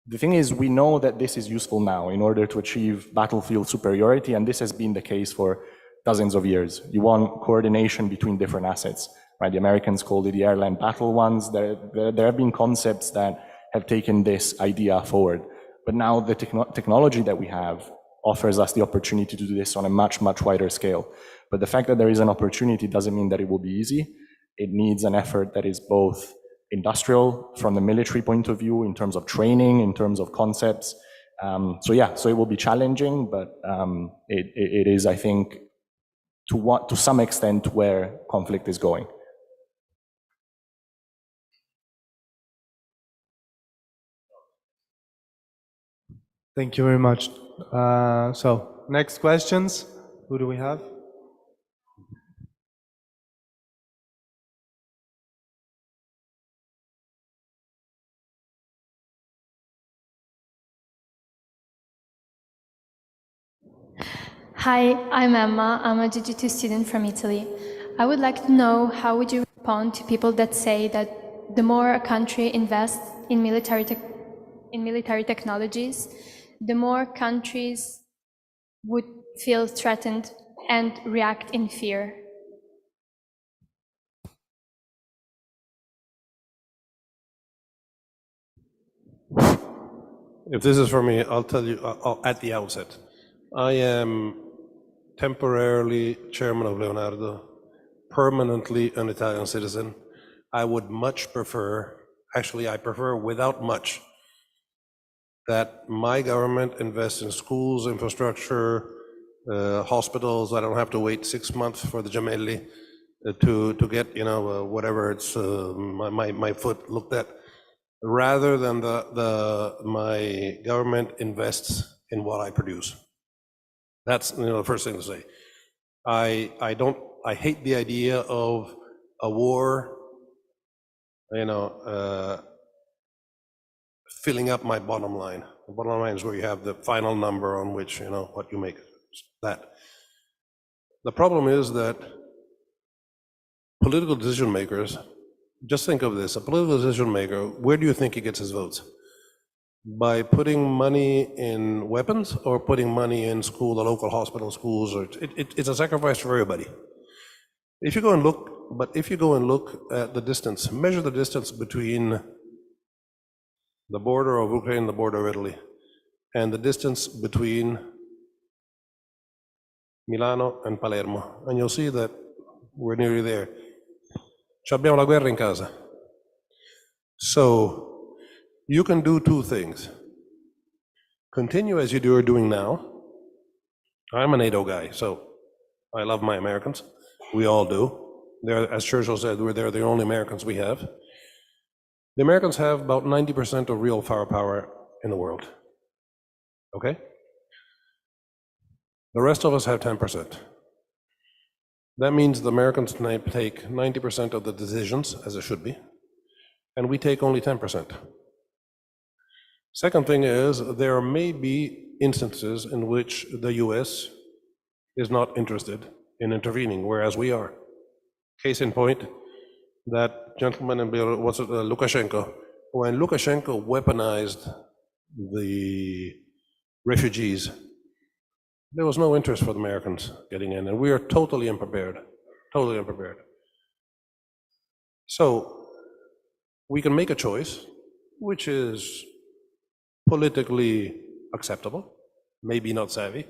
the thing is, we know that this is useful now in order to achieve battlefield superiority, and this has been the case for dozens of years. You want coordination between different assets, right? The Americans called it the air-land battle ones. There have been concepts that have taken this idea forward. But now the technology that we have offers us the opportunity to do this on a much, much wider scale. But the fact that there is an opportunity doesn't mean that it will be easy. It needs an effort that is both industrial from the military point of view, in terms of training, in terms of concepts. So it will be challenging, but it is, I think, to some extent where conflict is going. Thank you very much. So, next questions. Who do we have? Hi, I'm Emma. I'm a GG2 student from Italy. I would like to know how would you respond to people that say that the more a country invests in military technologies, the more countries would feel threatened and react in fear. If this is for me, I'll tell you at the outset. I am temporarily chairman of Leonardo, permanently an Italian citizen. I would much prefer, actually I prefer without much, that my government invests in schools, infrastructure, hospitals. I don't have to wait 6 months for the Gemelli to get, whatever it's, my foot looked at, rather than my government invests in what I produce. That's the first thing to say. I hate the idea of a war, filling up my bottom line. The bottom line is where you have the final number on which, what you make that. The problem is that political decision makers, just think of this, a political decision maker, where do you think he gets his votes? By putting money in weapons or putting money in school, the local hospital schools, or it's a sacrifice for everybody. If you go and look at the distance, measure the distance between the border of Ukraine and the border of Italy, and the distance between Milano and Palermo, and you'll see that we're nearly there. Ci abbiamo la guerra in casa. So, you can do two things. Continue as you are doing now. I'm a NATO guy, so I love my Americans. We all do. As Churchill said, they're the only Americans we have. The Americans have about 90% of real firepower in the world. Okay? The rest of us have 10%. That means the Americans take 90% of the decisions, as it should be, and we take only 10%. Second thing is, there may be instances in which the US is not interested in intervening, whereas we are. Case in point, that gentleman in Lukashenko. When Lukashenko weaponized the refugees, there was no interest for the Americans getting in, and we are totally unprepared, totally unprepared. So, we can make a choice, which is politically acceptable, maybe not savvy,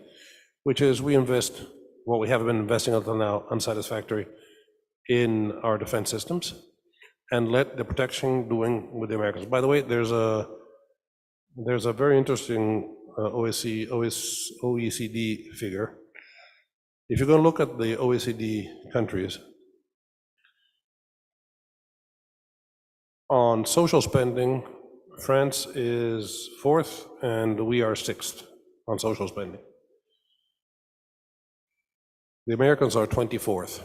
which is we invest what we have been investing until now, unsatisfactory, in our defense systems, and let the protection doing with the Americans. By the way, there's a very interesting OECD figure. If you're going to look at the OECD countries, on social spending France is 4th, and we are 6th on social spending. The Americans are 24th.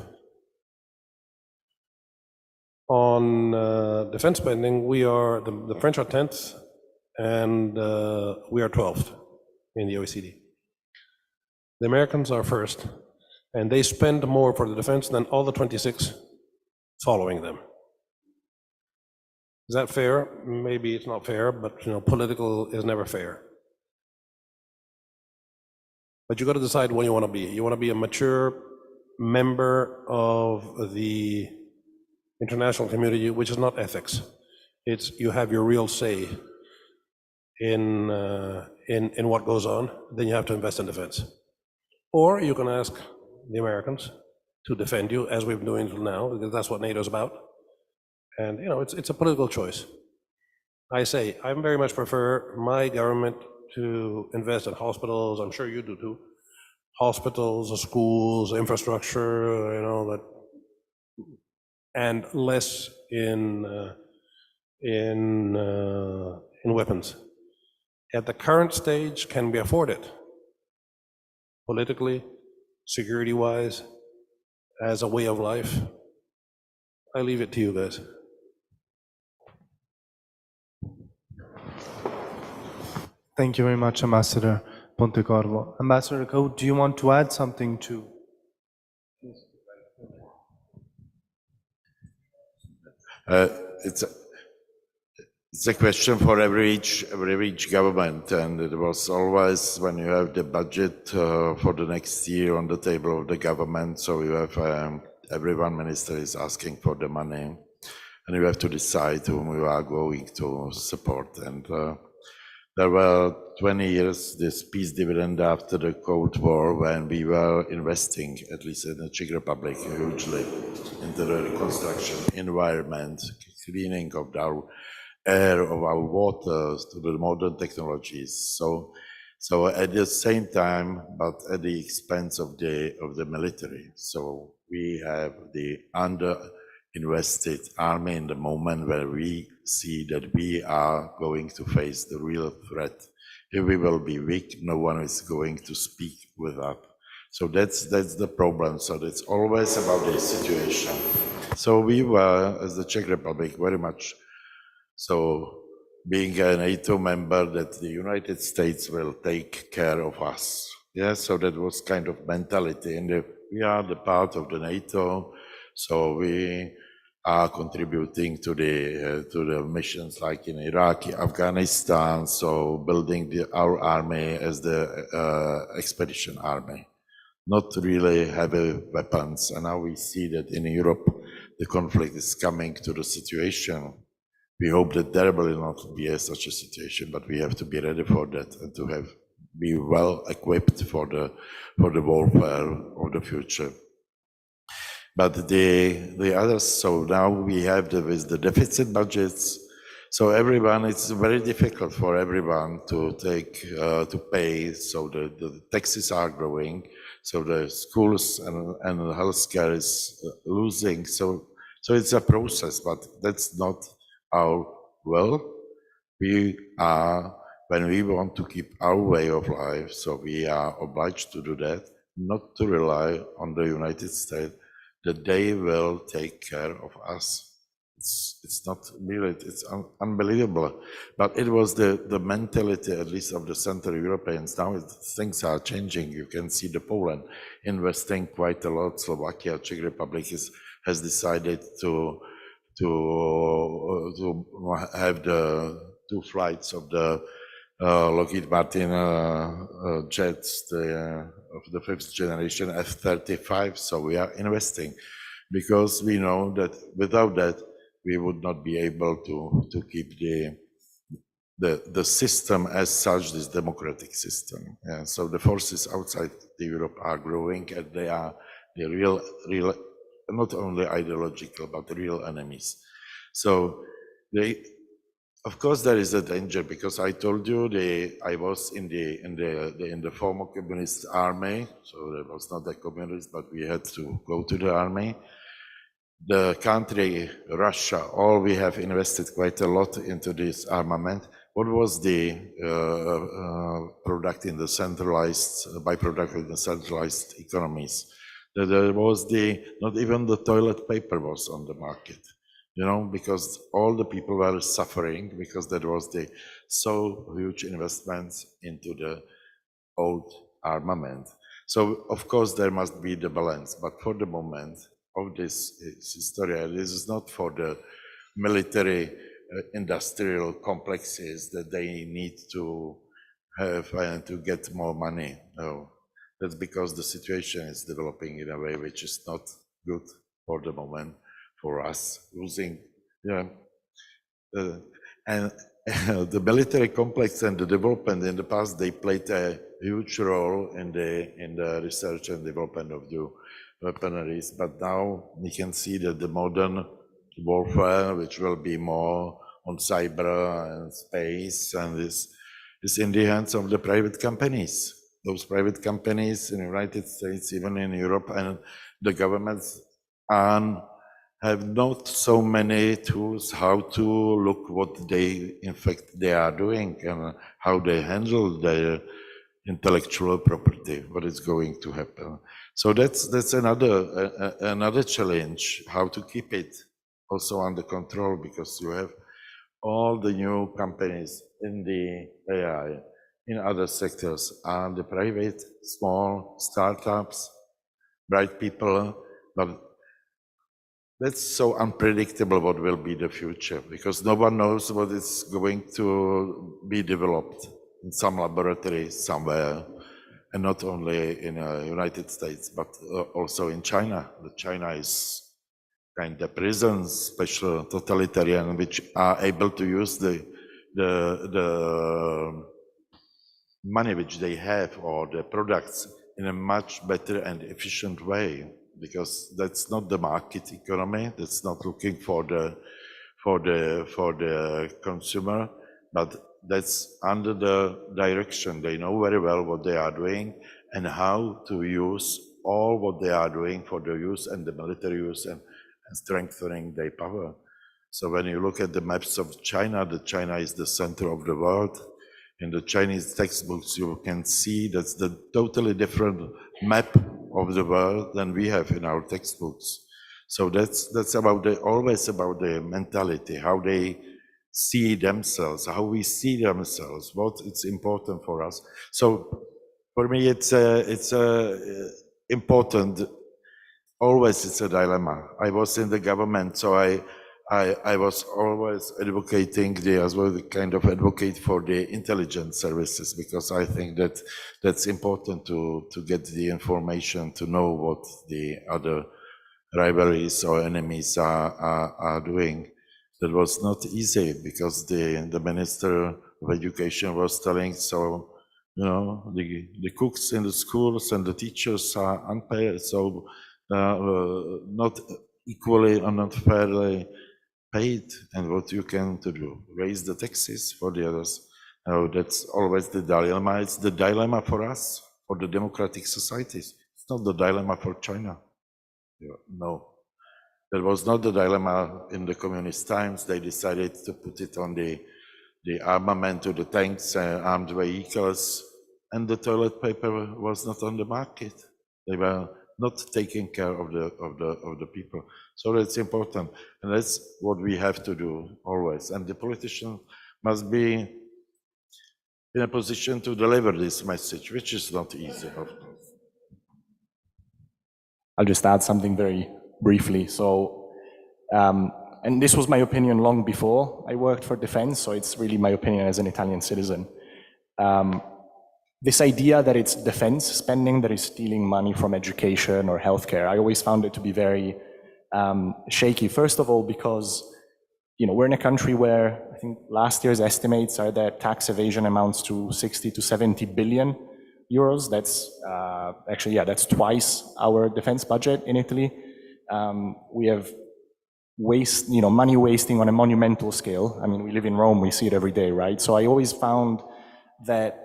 On defense spending, the French are 10th, and we are 12th in the OECD. The Americans are first, and they spend more for the defense than all the 26 following them. Is that fair? Maybe it's not fair, but political is never fair. But you got to decide what you want to be. You want to be a mature member of the international community, which is not ethics. It's you have your real say in what goes on. Then you have to invest in defense. Or you can ask the Americans to defend you, as we've been doing until now, because that's what NATO is about. And it's a political choice. I say I very much prefer my government to invest in hospitals. I'm sure you do too. Hospitals, schools, infrastructure, and less in weapons. At the current stage, can we afford it? Politically, security-wise, as a way of life? I leave it to you guys. Thank you very much, Ambassador Pontecorvo. Ambassador Ko, do you want to add something to? It's a question for every each government, and it was always when you have the budget for the next year on the table of the government, so you have every one minister is asking for the money, and you have to decide whom you are going to support. And there were 20 years this peace dividend after the Cold War when we were investing, at least in the Czech Republic, hugely into the reconstruction, environment, cleaning of our air, of our waters, to the modern technologies. So at the same time, but at the expense of the military. So we have the under-invested army in the moment where we see that we are going to face the real threat. If we will be weak, no one is going to speak with us. So that's the problem. So it's always about the situation. So we were, as the Czech Republic, very much so being a NATO member, that the United States will take care of us. Yeah, so that was kind of mentality. And we are the part of the NATO, so we are contributing to the missions like in Iraq, Afghanistan, so building our army as the expedition army, not really heavy weapons. And now we see that in Europe, the conflict is coming to the situation. We hope that there will not be such a situation, but we have to be ready for that and to be well equipped for the warfare of the future. But the others, so now we have with the deficit budgets. So everyone, it's very difficult for everyone to pay. So the taxes are growing. So the schools and healthcare is losing. So it's a process, but that's not our will. We are, when we want to keep our way of life, so we are obliged to do that, not to rely on the United States, that they will take care of us. It's not really, it's unbelievable. But it was the mentality, at least of the Central Europeans. Now things are changing. You can see the Poland investing quite a lot. Slovakia, Czech Republic has decided to have the 2 flights of the Lockheed Martin jets of the 5th generation F-35. So we are investing because we know that without that we would not be able to keep the system as such, this democratic system. Yeah, so the forces outside Europe are growing, and they are the real not only ideological, but real enemies. So of course there is a danger, because I told you I was in the former communist army, so there was not a communist, but we had to go to the army. the country, Russia, all we have invested quite a lot into this armament. What was the product in the centralized, byproduct in the centralized economies? There was not even the toilet paper was on the market, you know, because all the people were suffering because there was so huge investments into the old armament. So of course there must be the balance, but for the moment of this history, this is not for the military industrial complexes that they need to have and to get more money. No, that's because the situation is developing in a way which is not good for the moment for us, losing, and the military complex and the development in the past, they played a huge role in the research and development of new weaponries. But now we can see that the modern warfare, which will be more on cyber and space, and is in the hands of the private companies. Those private companies in the United States, even in Europe, and the governments have not so many tools how to look what they, in fact, they are doing and how they handle their intellectual property, what is going to happen. So that's another challenge, how to keep it also under control, because you have all the new companies in the AI, in other sectors, are the private, small startups, bright people, but that's so unpredictable what will be the future, because no one knows what is going to be developed in some laboratory somewhere, and not only in the United States, but also in China. China is kind of prison, special totalitarian, which are able to use the money which they have or the products in a much better and efficient way, because that's not the market economy. That's not looking for the consumer, but that's under the direction. They know very well what they are doing and how to use all what they are doing for the use and the military use and strengthening their power. So when you look at the maps of China, China is the center of the world. In the Chinese textbooks, you can see that's the totally different map of the world than we have in our textbooks. So that's about always about the mentality, how they see themselves, how we see themselves, what it's important for us. So for me, it's important. Always it's a dilemma. I was in the government, so I was always advocating as well, the kind of advocate for the intelligence services, because I think that that's important to get the information, to know what the other rivalries or enemies are doing. That was not easy, because the Minister of Education was telling, so, you know, the cooks in the schools and the teachers are unpaid, so not equally or not fairly paid, and what you can to do, raise the taxes for the others. That's always the dilemma. It's the dilemma for us, for the democratic societies. It's not the dilemma for China. No, that was not the dilemma in the communist times. They decided to put it on the armament to the tanks, armed vehicles, and the toilet paper was not on the market. They were not taking care of the people. So that's important, and that's what we have to do always. And the politician must be in a position to deliver this message, which is not easy, of course. I'll just add something very briefly. So, and this was my opinion long before I worked for defense, so it's really my opinion as an Italian citizen. This idea that it's defense spending that is stealing money from education or healthcare, I always found it to be very shaky. First of all, because we're in a country where I think last year's estimates are that tax evasion amounts to 60 to 70 billion euros. That's that's twice our defense budget in Italy. We have money wasting on a monumental scale. I mean, we live in Rome, we see it every day, right? So I always found that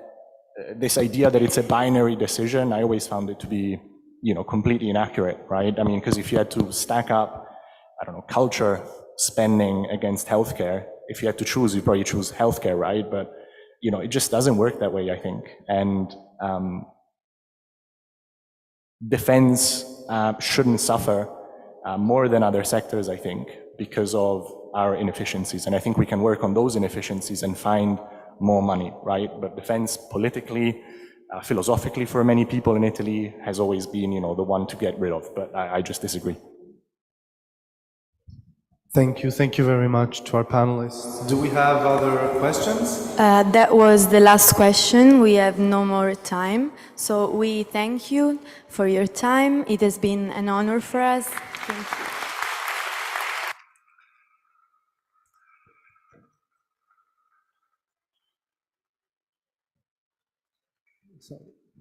this idea that it's a binary decision, I always found it to be, completely inaccurate, right? I mean, because if you had to stack up I don't know, culture spending against healthcare. If you had to choose, you'd probably choose healthcare, right? But, you know, it just doesn't work that way, I think. And defense shouldn't suffer more than other sectors, I think, because of our inefficiencies. And I think we can work on those inefficiencies and find more money, right? But defense politically, philosophically for many people in Italy has always been, you know, the one to get rid of. But I just disagree. Thank you. Thank you very much to our panelists. Do we have other questions? That was the last question. We have no more time. So we thank you for your time. It has been an honor for us.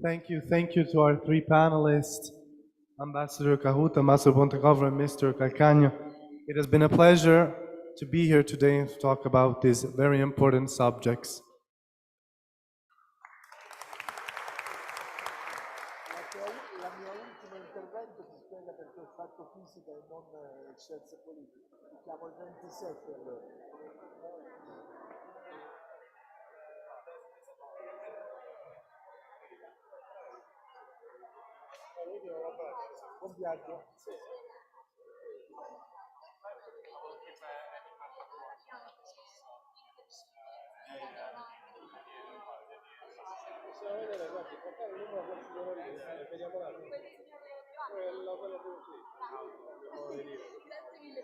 Thank you. Thank you to our three panelists, Ambassador Cahuta, Ambassador Pontecover, and Mr. Calcagno. It has been a pleasure to be here today and to talk about these very important subjects. La mia ultimo intervento ti spiega perché ho fatto fisica e non scienze politiche. Siamo il 27 allora. Buon viaggio. Possiamo vedere, guardi, portare il numero quanti dolori vediamo là. Quello più sì. Grazie mille,